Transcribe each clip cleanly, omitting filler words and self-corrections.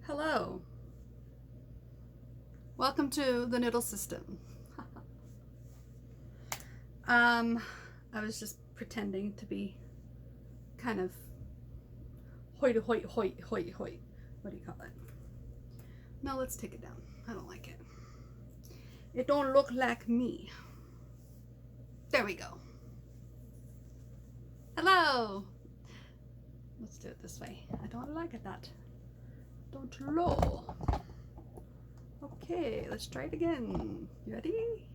Hello. Welcome to the noodle system. I was just pretending to be kind of hoity hoity hoity hoity hoity. What do you call it? No, let's take it down. I don't like it. It don't look like me. There we go. Hello. Let's do it this way. I don't like it that. Don't low. Okay, let's try it again. You ready?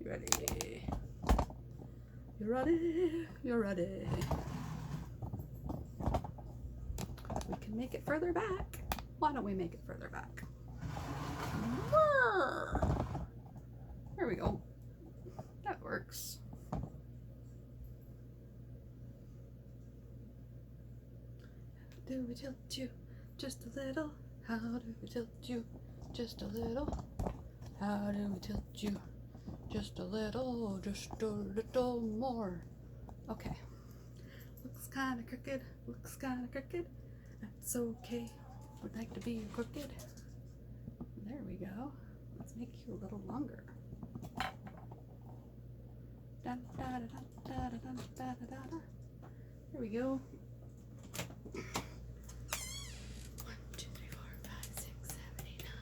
You ready? You ready? You're ready. We can make it further back. Why don't we make it further back? There we go. That works. Do we tilt you just a little? How do we tilt you just a little? How do we tilt you just a little more? Okay. Looks kind of crooked. Looks kind of crooked. That's okay. Would like to be crooked. There we go. Let's make you a little longer. Dun, da, da, da, da, da, da, da, da, da. There we go. 1, 2, 3, 4, 5, 6, 7, 8, 9.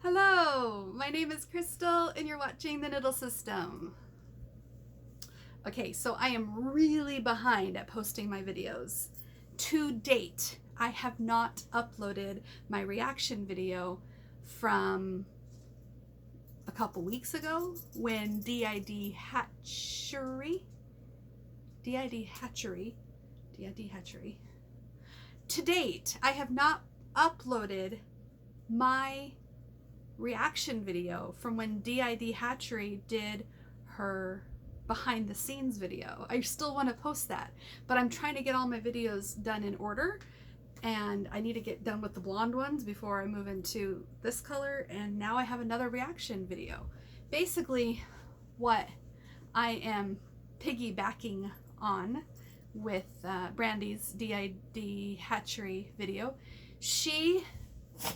Hello, my name is Crystal and you're watching the Noodle System. Okay, so I am really behind at posting my videos. To date, I have not uploaded my reaction video from a couple weeks ago when d.i.d. Hatchery. To date, I have not uploaded my reaction video from when d.i.d. Hatchery did her behind the scenes video. I still want to post that, but I'm trying to get all my videos done in order, and I need to get done with the blonde ones before I move into this color. And now I have another reaction video. Basically what I am piggybacking on with Brandy's d.i.d. Hatchery video. She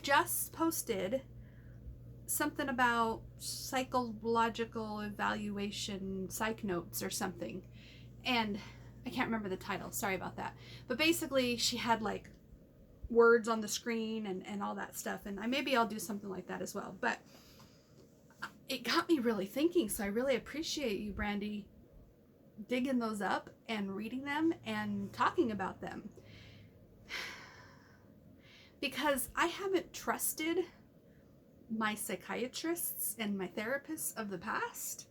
just posted something about psychological evaluation, psych notes or something, and I can't remember the title, sorry about that, but basically she had like words on the screen and all that stuff, and maybe I'll do something like that as well. But it got me really thinking, so I really appreciate you, Brandy, digging those up and reading them and talking about them, because I haven't trusted my psychiatrists and my therapists of the past,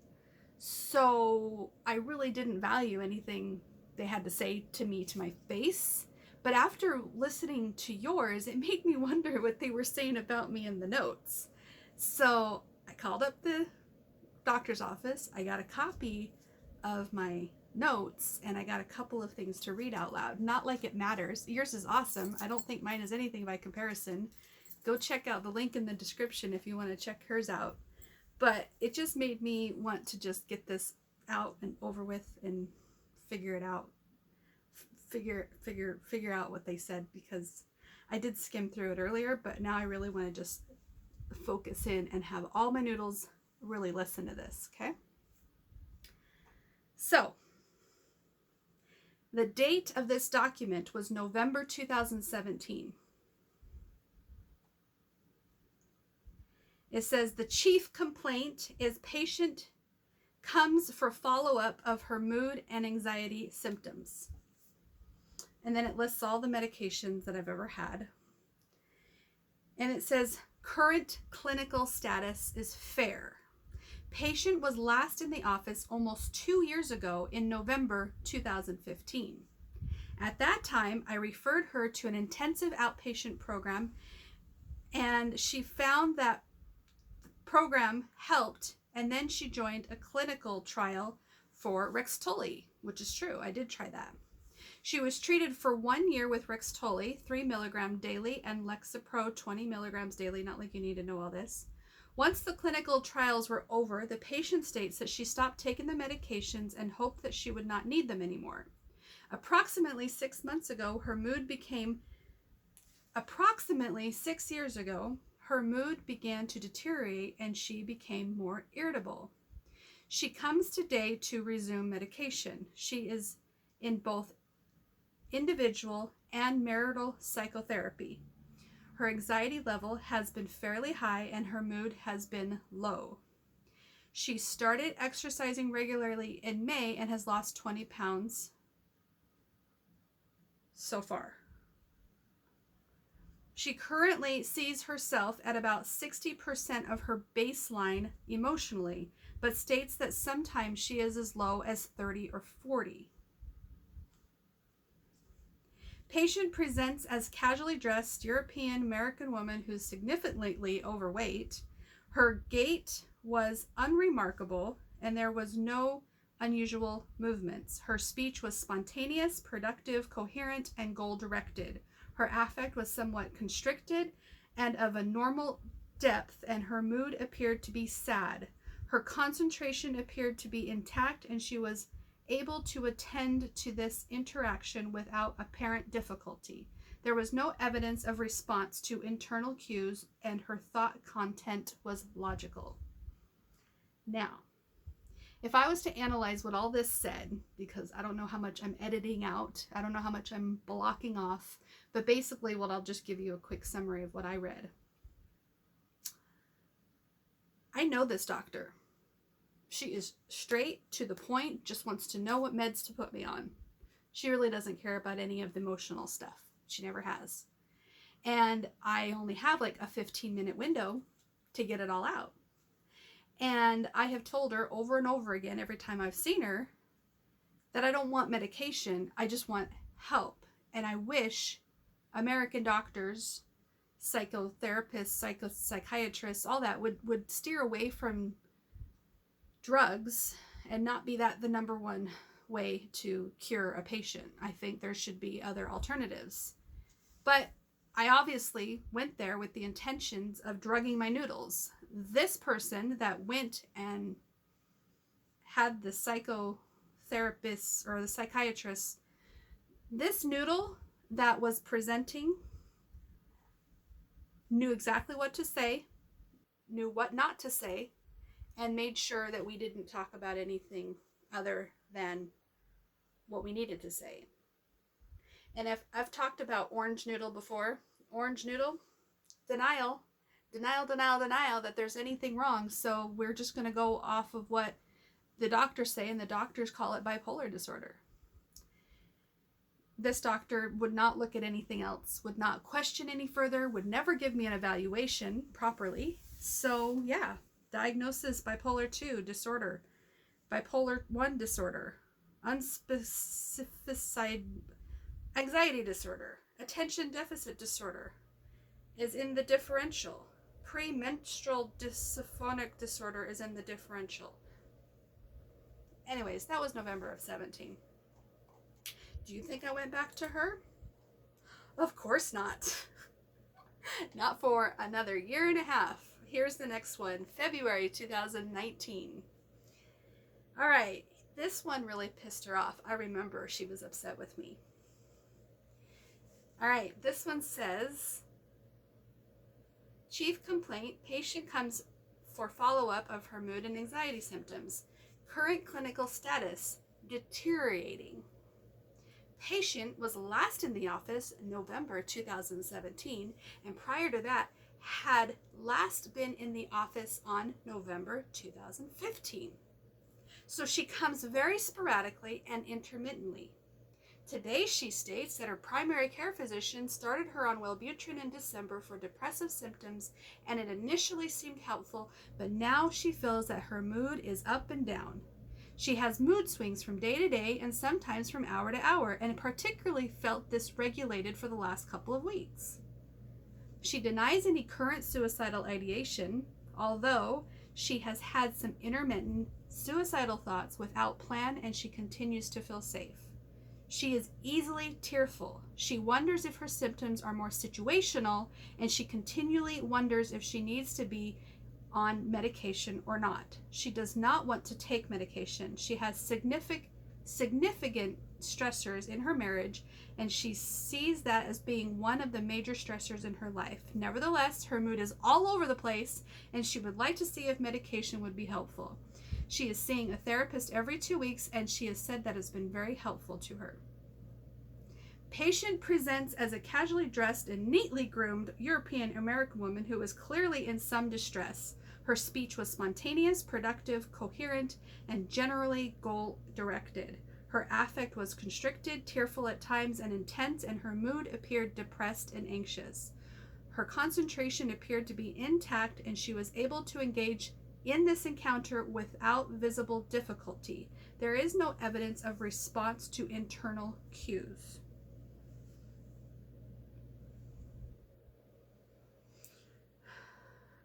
so I really didn't value anything they had to say to me to my face. But after listening to yours, it made me wonder what they were saying about me in the notes. So I called up the doctor's office, I got a copy of my notes, and I got a couple of things to read out loud. Not like it matters. Yours is awesome. I don't think mine is anything by comparison. Go check out the link in the description if you want to check hers out. But it just made me want to just get this out and over with and figure it out. Figure out what they said, because I did skim through it earlier, but now I really want to just focus in and have all my noodles really listen to this, okay? So, the date of this document was November 2017. It says the chief complaint is patient comes for follow-up of her mood and anxiety symptoms. And then it lists all the medications that I've ever had. And it says current clinical status is fair. Patient was last in the office almost 2 years ago in November 2015. At that time, I referred her to an intensive outpatient program, and she found that program helped, and then she joined a clinical trial for Rexulti, which is true. I did try that. She was treated for 1 year with Rexulti, 3 milligrams daily, and Lexapro, 20 milligrams daily. Not like you need to know all this. Once the clinical trials were over, the patient states that she stopped taking the medications and hoped that she would not need them anymore. Approximately 6 months ago, her mood became... Approximately 6 years ago, her mood began to deteriorate and she became more irritable. She comes today to resume medication. She is in both individual and marital psychotherapy. Her anxiety level has been fairly high and her mood has been low. She started exercising regularly in May and has lost 20 pounds so far. She currently sees herself at about 60% of her baseline emotionally, but states that sometimes she is as low as 30 or 40. Patient presents as casually dressed European American woman who's significantly overweight. Her gait was unremarkable and there was no unusual movements. Her speech was spontaneous, productive, coherent, and goal-directed. Her affect was somewhat constricted and of a normal depth, and her mood appeared to be sad. Her concentration appeared to be intact, and she was able to attend to this interaction without apparent difficulty. There was no evidence of response to internal cues, and her thought content was logical. Now, if I was to analyze what all this said, because I don't know how much I'm editing out, I don't know how much I'm blocking off, but basically I'll just give you a quick summary of what I read. I know this doctor. She is straight to the point, just wants to know what meds to put me on. She really doesn't care about any of the emotional stuff. She never has. And I only have like a 15-minute window to get it all out. And I have told her over and over again, every time I've seen her, that I don't want medication. I just want help. And I wish American doctors, psychotherapists, psychiatrists, all that would steer away from drugs and not be that the number one way to cure a patient. I think there should be other alternatives. But I obviously went there with the intentions of drugging my noodles. This person that went and had the psychotherapist or the psychiatrist, this noodle that was presenting knew exactly what to say, knew what not to say, and made sure that we didn't talk about anything other than what we needed to say. And if I've talked about orange noodle before, orange noodle, denial that there's anything wrong. So we're just going to go off of what the doctors say, and the doctors call it bipolar disorder. This doctor would not look at anything else, would not question any further, would never give me an evaluation properly. So yeah, diagnosis bipolar 2 disorder, bipolar 1 disorder, unspecified anxiety disorder, attention deficit disorder is in the differential. Premenstrual dysphonic disorder is in the differential. Anyways, that was November of 17. Do you think I went back to her? Of course not. Not for another year and a half. Here's the next one, February 2019. All right, this one really pissed her off. I remember she was upset with me. All right, this one says, chief complaint, patient comes for follow-up of her mood and anxiety symptoms. Current clinical status, deteriorating. Patient was last in the office November 2017, and prior to that had last been in the office on November 2015. So she comes very sporadically and intermittently. Today she states that her primary care physician started her on Wellbutrin in December for depressive symptoms, and it initially seemed helpful, but now she feels that her mood is up and down. She has mood swings from day to day and sometimes from hour to hour, and particularly felt this regulated for the last couple of weeks. She denies any current suicidal ideation, although she has had some intermittent suicidal thoughts without plan, and she continues to feel safe. She is easily tearful. She wonders if her symptoms are more situational, and she continually wonders if she needs to be on medication or not. She does not want to take medication. She has significant stressors in her marriage, and she sees that as being one of the major stressors in her life. Nevertheless, her mood is all over the place, and she would like to see if medication would be helpful. She is seeing a therapist every 2 weeks, and she has said that has been very helpful to her. Patient presents as a casually dressed and neatly groomed European American woman who is clearly in some distress. Her speech was spontaneous, productive, coherent, and generally goal-directed. Her affect was constricted, tearful at times, and intense, and her mood appeared depressed and anxious. Her concentration appeared to be intact, and she was able to engage in this encounter without visible difficulty. There is no evidence of response to internal cues.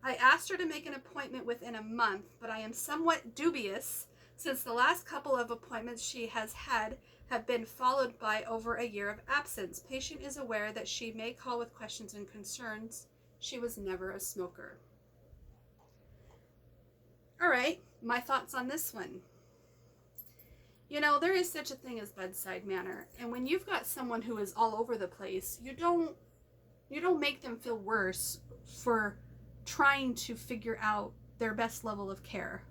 I asked her to make an appointment within a month, but I am somewhat dubious since the last couple of appointments she has had have been followed by over a year of absence. Patient is aware that she may call with questions and concerns. She was never a smoker. All right, my thoughts on this one. You know, there is such a thing as bedside manner, and when you've got someone who is all over the place, you don't make them feel worse for trying to figure out their best level of care.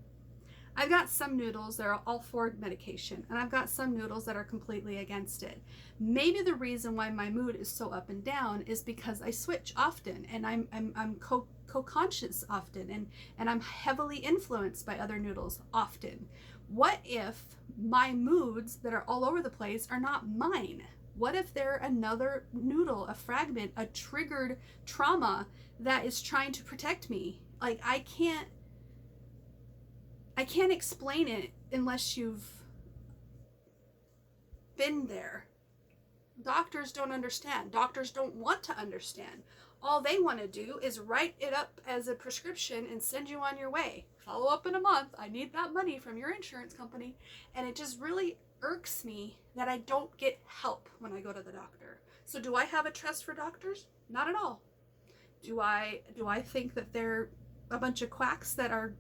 I've got some noodles that are all for medication, and I've got some noodles that are completely against it. Maybe the reason why my mood is so up and down is because I switch often, and I'm co-conscious often, and I'm heavily influenced by other noodles often. What if my moods that are all over the place are not mine? What if they're another noodle, a fragment, a triggered trauma that is trying to protect me? Like, I can't explain it unless you've been there. Doctors don't understand. Doctors don't want to understand. All they want to do is write it up as a prescription and send you on your way. Follow up in a month. I need that money from your insurance company. And it just really irks me that I don't get help when I go to the doctor. So do I have a trust for doctors? Not at all. Do I think that they're a bunch of quacks that are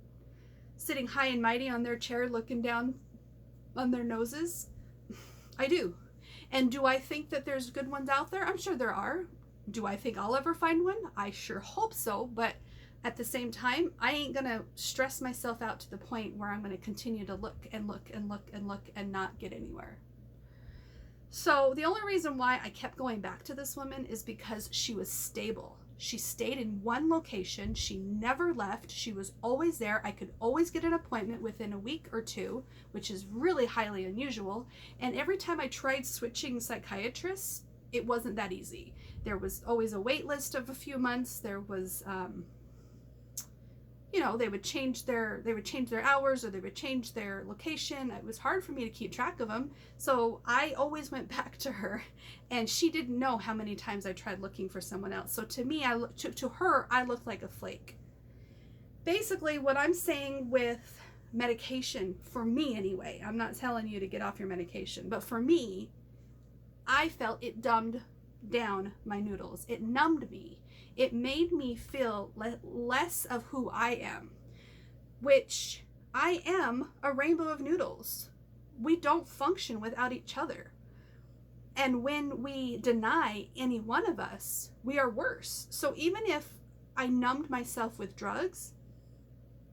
sitting high and mighty on their chair looking down on their noses? I do. And do I think that there's good ones out there? I'm sure there are. Do I think I'll ever find one? I sure hope so, but at the same time, I ain't gonna stress myself out to the point where I'm gonna continue to look and look and look and look and not get anywhere. So the only reason why I kept going back to this woman is because she was stable. She stayed in one location. She never left. She was always there. I could always get an appointment within a week or two, which is really highly unusual. And every time I tried switching psychiatrists, it wasn't that easy. There was always a wait list of a few months. There was, they would change their hours, or they would change their location. It was hard for me to keep track of them. So I always went back to her, and she didn't know how many times I tried looking for someone else. So to me, to her, I looked like a flake. Basically, what I'm saying with medication, for me anyway, I'm not telling you to get off your medication, but for me, I felt it dumbed down my noodles. It numbed me. It made me feel less of who I am, which I am a rainbow of noodles. We don't function without each other. And when we deny any one of us, we are worse. So even if I numbed myself with drugs,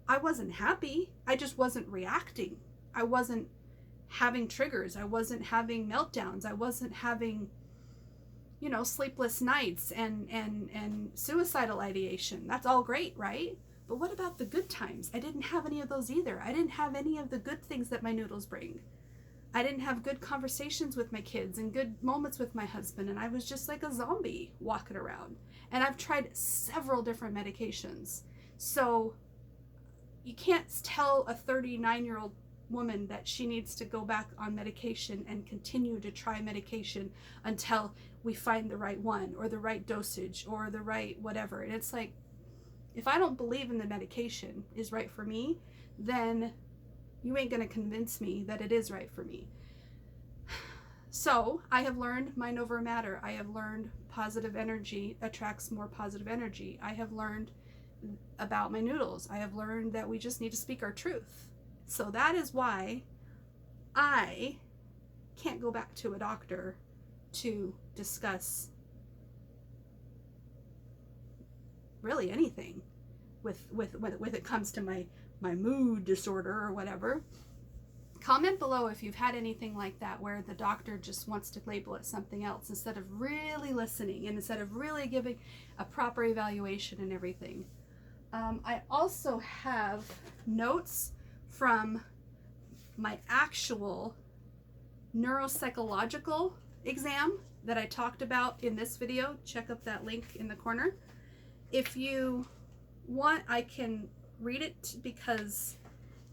I wasn't happy. I just wasn't reacting. I wasn't having triggers. I wasn't having meltdowns. I wasn't having sleepless nights and suicidal ideation. That's all great, right? But what about the good times? I didn't have any of those either. I didn't have any of the good things that my noodles bring. I didn't have good conversations with my kids and good moments with my husband, and I was just like a zombie walking around. And I've tried several different medications. So you can't tell a 39-year-old woman that she needs to go back on medication and continue to try medication until we find the right one, or the right dosage, or the right whatever. And it's like, if I don't believe in the medication is right for me, then you ain't gonna convince me that it is right for me. So I have learned mind over matter. I have learned positive energy attracts more positive energy. I have learned about my noodles. I have learned that we just need to speak our truth. So that is why I can't go back to a doctor to discuss really anything with it comes to my mood disorder or whatever. Comment below if you've had anything like that where the doctor just wants to label it something else instead of really listening and instead of really giving a proper evaluation and everything. I also have notes from my actual neuropsychological exam that I talked about in this video. Check up that link in the corner. If you want, I can read it because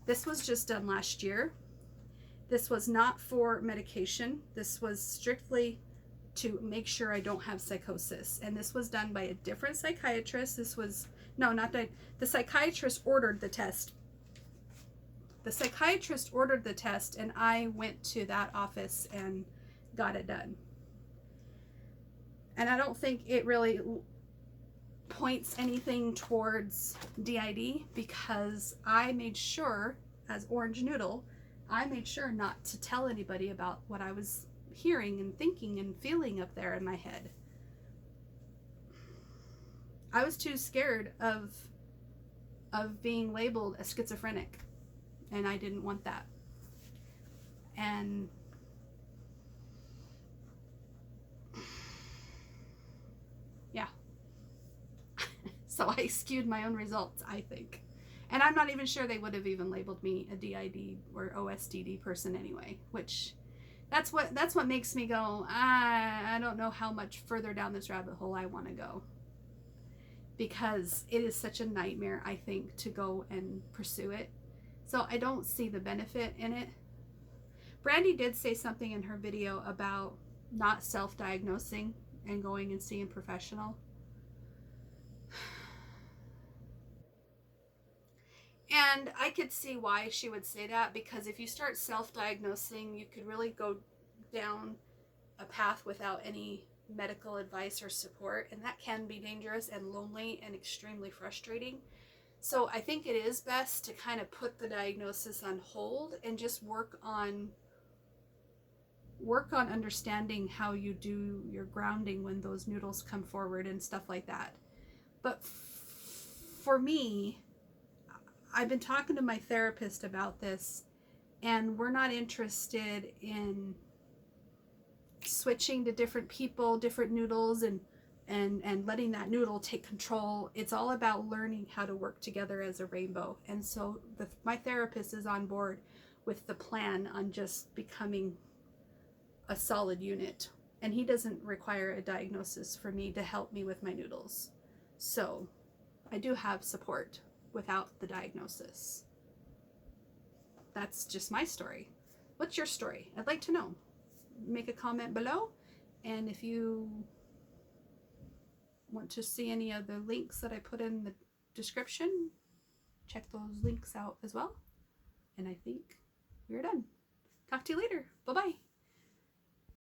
this was just done last year. This was not for medication. This was strictly to make sure I don't have psychosis. And this was done by a different psychiatrist. This was, no, not that, the psychiatrist ordered the test. The psychiatrist ordered the test and I went to that office and got it done. And I don't think it really points anything towards d.i.d. because I made sure, as Orange Noodle, I made sure not to tell anybody about what I was hearing and thinking and feeling up there in my head. I was too scared of being labeled a schizophrenic, and I didn't want that. And yeah. So I skewed my own results, I think. And I'm not even sure they would have even labeled me a d.i.d. or OSDD person anyway, which that's what makes me go, I don't know how much further down this rabbit hole I want to go. Because it is such a nightmare, I think, to go and pursue it. So I don't see the benefit in it. Brandy did say something in her video about not self-diagnosing and going and seeing a professional. And I could see why she would say that, because if you start self-diagnosing, you could really go down a path without any medical advice or support, and that can be dangerous and lonely and extremely frustrating. So I think it is best to kind of put the diagnosis on hold and just work on understanding how you do your grounding when those noodles come forward and stuff like that. But for me, I've been talking to my therapist about this, and we're not interested in switching to different people, different noodles, and letting that noodle take control. It's all about learning how to work together as a rainbow. And so my therapist is on board with the plan on just becoming a solid unit. And he doesn't require a diagnosis for me to help me with my noodles. So I do have support without the diagnosis. That's just my story. What's your story? I'd like to know. Make a comment below, and if you want to see any of the links that I put in the description, check those links out as well. And I think we're done. Talk to you later. Bye-bye.